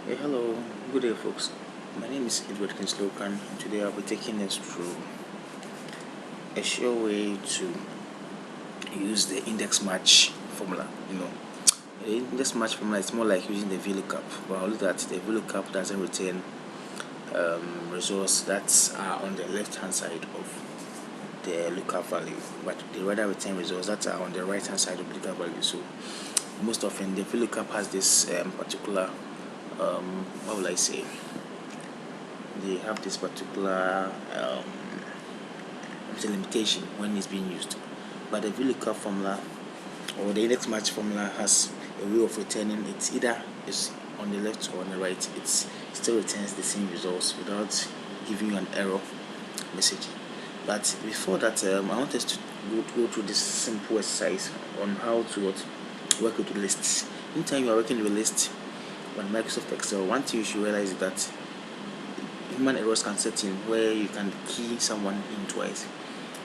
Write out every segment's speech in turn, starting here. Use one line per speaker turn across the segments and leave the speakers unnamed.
Hey, hello, good day, folks. My name is Edward Kinslokan, and today I'll be taking us through a sure way to use the index match formula. The index match formula is more like using the VLOOKUP, but only that the VLOOKUP doesn't return results that are on the left hand side of the lookup value, but they rather return results that are on the right hand side of the lookup value. So most often the VLOOKUP has this particular what will I say? They have this particular limitation when it's being used. But the VLOOKUP formula or the index match formula has a way of returning it. Either is on the left or on the right, it still returns the same results without giving you an error message. But before that, I want us to go through this simple exercise on how to work with lists. Anytime you are working with a list on Microsoft Excel, one thing you should realize is that human errors can set in where you can key someone in twice,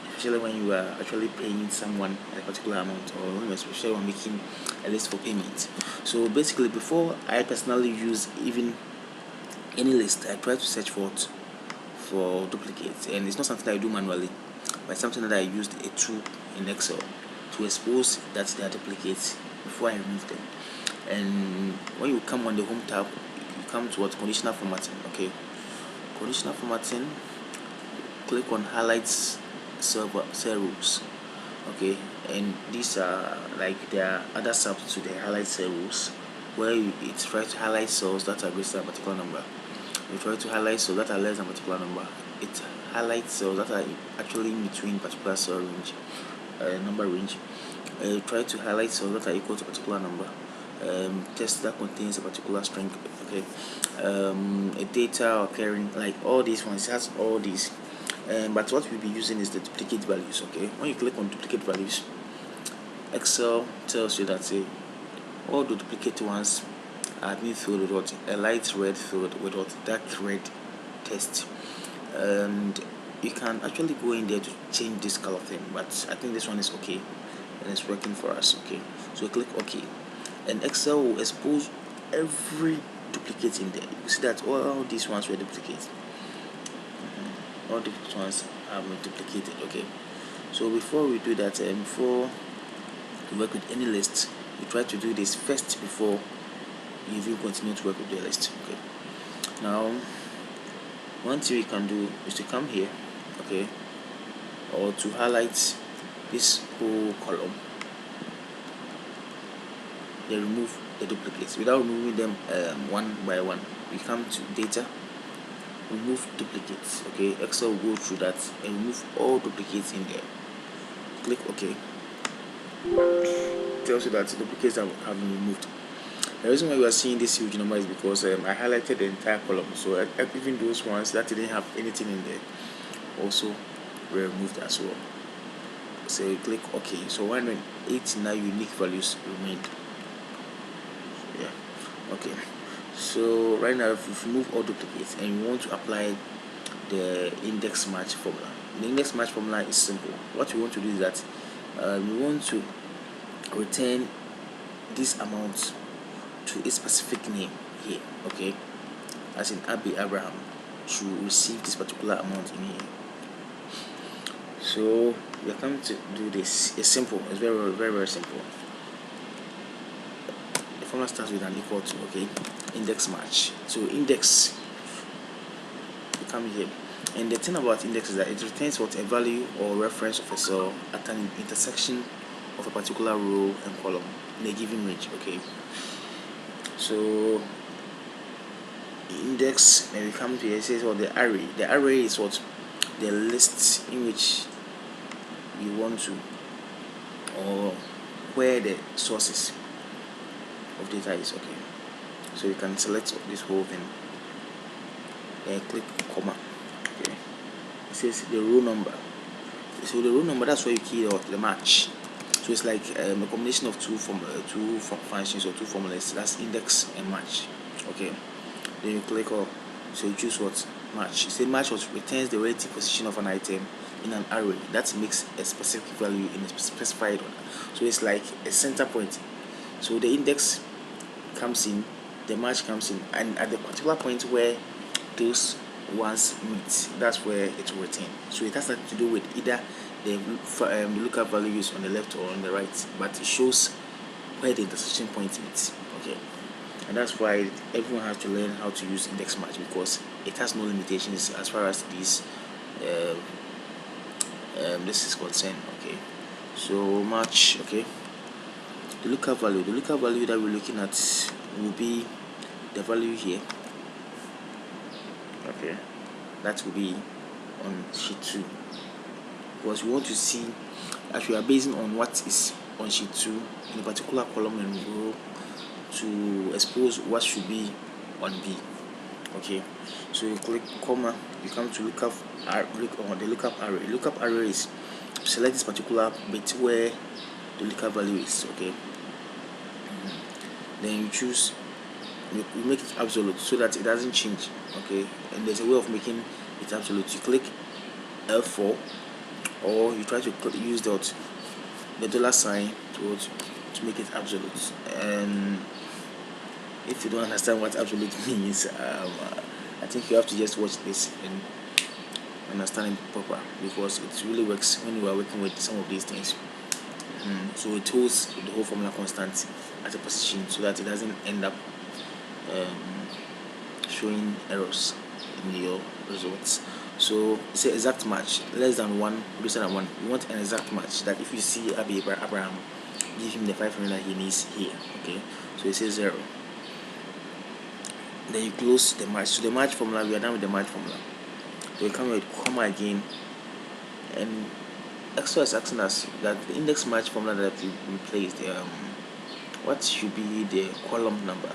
especially when you are actually paying someone a particular amount, or especially when making a list for payment. So basically, before I personally use even any list, I try to search for duplicates, and it's not something that I do manually, but something that I used a tool in Excel to expose that they are duplicates before I remove them. And when you come on the home tab, you come to conditional formatting. Okay, conditional formatting, click on highlights cell rules. Okay, and these are like there are other subs to the highlight cell rules where it tries to highlight cells that are greater than a particular number. You try to highlight cells that are less than a particular number. It highlights cells that are actually in between particular cell range, number range. Try to highlight cells that are equal to a particular number. Text that contains a particular string. Okay, a data occurring, like all these ones, it has all these. But what we'll be using is the duplicate values. Okay, when you click on duplicate values, Excel tells you that all the duplicate ones are being filled with a light red field with dark red text, and you can actually go in there to change this color thing, but I think this one is okay and it's working for us. Okay, so click OK, and Excel will expose every duplicate in there. You see that all these ones were duplicates. All the ones have been duplicated. Okay, so before we do that, before you work with any list, you try to do this first before you even continue to work with the list. Okay, now one thing you can do is to come here, okay, or to highlight this whole column, then remove the duplicates. Without removing them one by one, you come to data, remove duplicates. Okay, Excel will go through that and remove all duplicates in there. Click OK. It tells you that the duplicates have been removed. The reason why you are seeing this huge number is because I highlighted the entire column, so even those ones that didn't have anything in there also were removed as well. So you click OK. So 189 unique values remained. Yeah. Okay. So right now, if you remove all duplicates and you want to apply the index match formula, the index match formula is simple. What we want to do is that we want to return this amount to a specific name here. Okay, as in Abby Abraham, to receive this particular amount in here. So we are coming to do this. It's simple. It's very, very, very simple. The formula starts with an equal to. Okay, index match. So index, you come here, and the thing about index is that it returns what a value or reference of a cell at an intersection of a particular row and column in a given range. Okay, so index, when we come to here, it says the array. The array is what the list in which you want to, or where the sources of data is. Okay, so you can select this whole thing and click comma. Okay, it says the row number. So the row number, that's where you key the match. So it's like a combination of two functions or two formulas. That's index and match. Okay, then you click on, so you choose what match. You say match what returns the relative position of an item in an array that makes a specific value in a specified order. So it's like a center point. So the index comes in the match comes in, and at the particular point where those ones meet, that's where it will return. So it has nothing to do with either the lookup value is on the left or on the right, but it shows where the intersection point meets. Okay, and that's why everyone has to learn how to use index match, because it has no limitations as far as this is concerned. Okay, so match. Okay, the lookup value that we're looking at will be the value here. Okay, that will be on sheet 2, because we want to see, as we are basing on what is on sheet 2 in a particular column and row, to expose what should be on B. Okay, so you click comma, you come to lookup on the lookup array. Lookup array is select this particular bit where the lookup value is. Okay, then you choose, you make it absolute so that it doesn't change. Okay, and there's a way of making it absolute. You click F4, or you try to use the $sign to make it absolute. And if you don't understand what absolute means, I think you have to just watch this and understand it proper, because it really works when you are working with some of these things. So it holds the whole formula constant at a position so that it doesn't end up showing errors in your results. So it's an exact match, less than 1, greater than 1. We want an exact match, that if you see Abraham, give him the 500 that he needs here. Okay, so it says 0. Then you close the match. So the match formula, we are done with the match formula. So we come with comma again, and Excel is asking us that the index match formula that we placed, what should be the column number.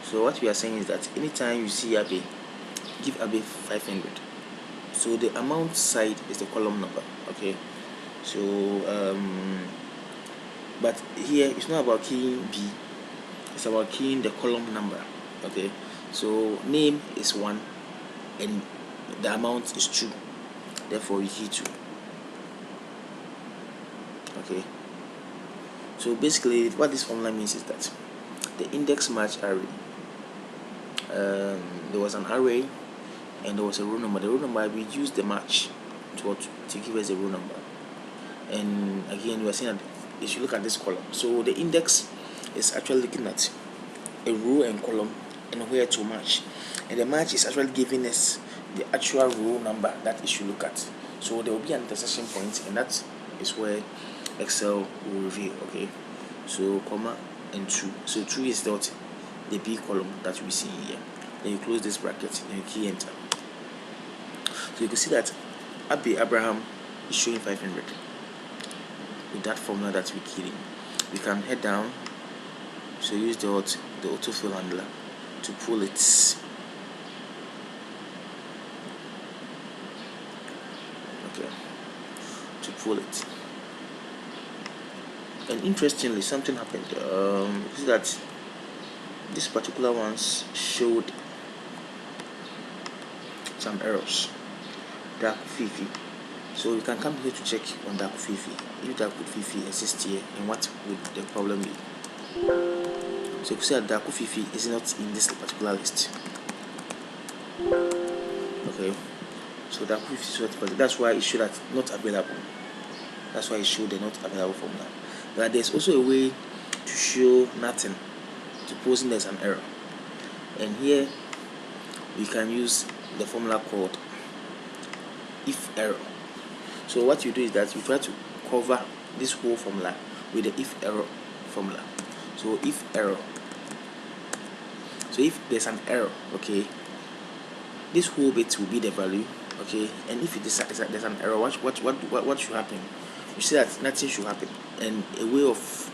So what we are saying is that anytime you see Abe, give Abe 500. So the amount side is the column number. Okay, so but here it's not about keying B, it's about keying the column number. Okay, so name is 1 and the amount is 2, therefore you key 2. Okay, so basically what this formula means is that the index match array, there was an array and there was a row number. The row number, we used the match to give us a row number. And again, we are saying that you should look at this column. So the index is actually looking at a row and column and where to match, and the match is actually giving us the actual row number that it should look at. So there will be an intersection point, and that is where Excel will reveal. Okay, so comma and 2. So 2 is the B column that we see here. Then you close this bracket and you key enter. So you can see that Abraham is showing 500 with that formula that we keyed in. We can head down, so use the autofill handler to pull it. Okay, to pull it. And interestingly, something happened. You see that this particular ones showed some errors. Dark Fifi. So you can come here to check on Dark Fifi. If Dark Fifi exists here, and what would the problem be? So you can see that Dark Fifi is not in this particular list. Okay, so Dark Fifi is not, but that's why it showed that not available. That's why it showed the not available formula. But there's also a way to show nothing, supposing there's an error, and here we can use the formula called if error. So what you do is that you try to cover this whole formula with the if error formula. So if error, so if there's an error, okay, this whole bit will be the value. Okay, and if there's an error, what should happen? You see that nothing should happen, and a way of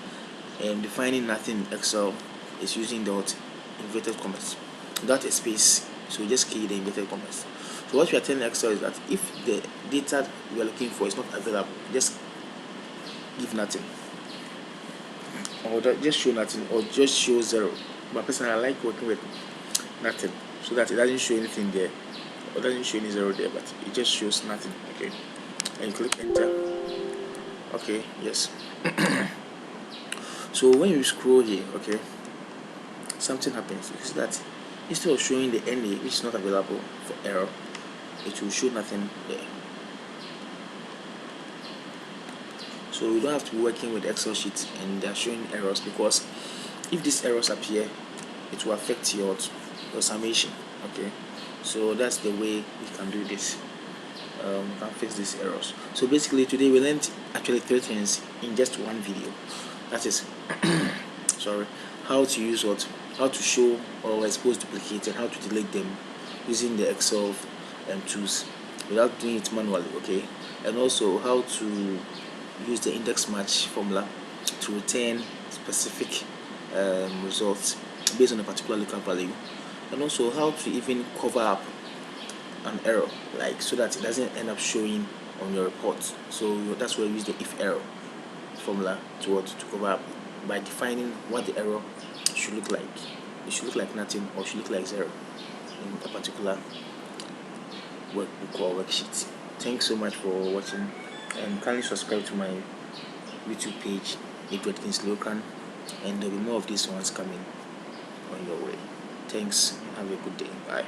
defining nothing in Excel is using the inverted commas, not a space. So just key the inverted commas. So what we are telling Excel is that if the data we are looking for is not available, just give nothing, or just show nothing, or just show 0. But personally, I like working with nothing, so that it doesn't show anything there, or doesn't show any 0 there, but it just shows nothing. Okay, and you click enter. Okay, yes. So when you scroll here, okay, something happens. You see that instead of showing the NA which is not available for error, it will show nothing there. So we don't have to be working with Excel sheets and they're showing errors, because if these errors appear, it will affect your summation. Okay, so that's the way we can do this. We can fix these errors. So basically today we learned actually 3 things in just one video. That is sorry, how to use how to show or expose duplicates and how to delete them using the Excel tools without doing it manually. Okay, and also how to use the index match formula to return specific results based on a particular lookup value, and also how to even cover up an error, like so that it doesn't end up showing on your report. So that's where we use the if error formula to cover up by defining what the error should look like. It should look like nothing or should look like 0 in a particular workbook or worksheet. Thanks so much for watching, and kindly subscribe to my YouTube page, Edward Kingsley Okran, and there'll be more of these ones coming on your way. Thanks, have a good day. Bye.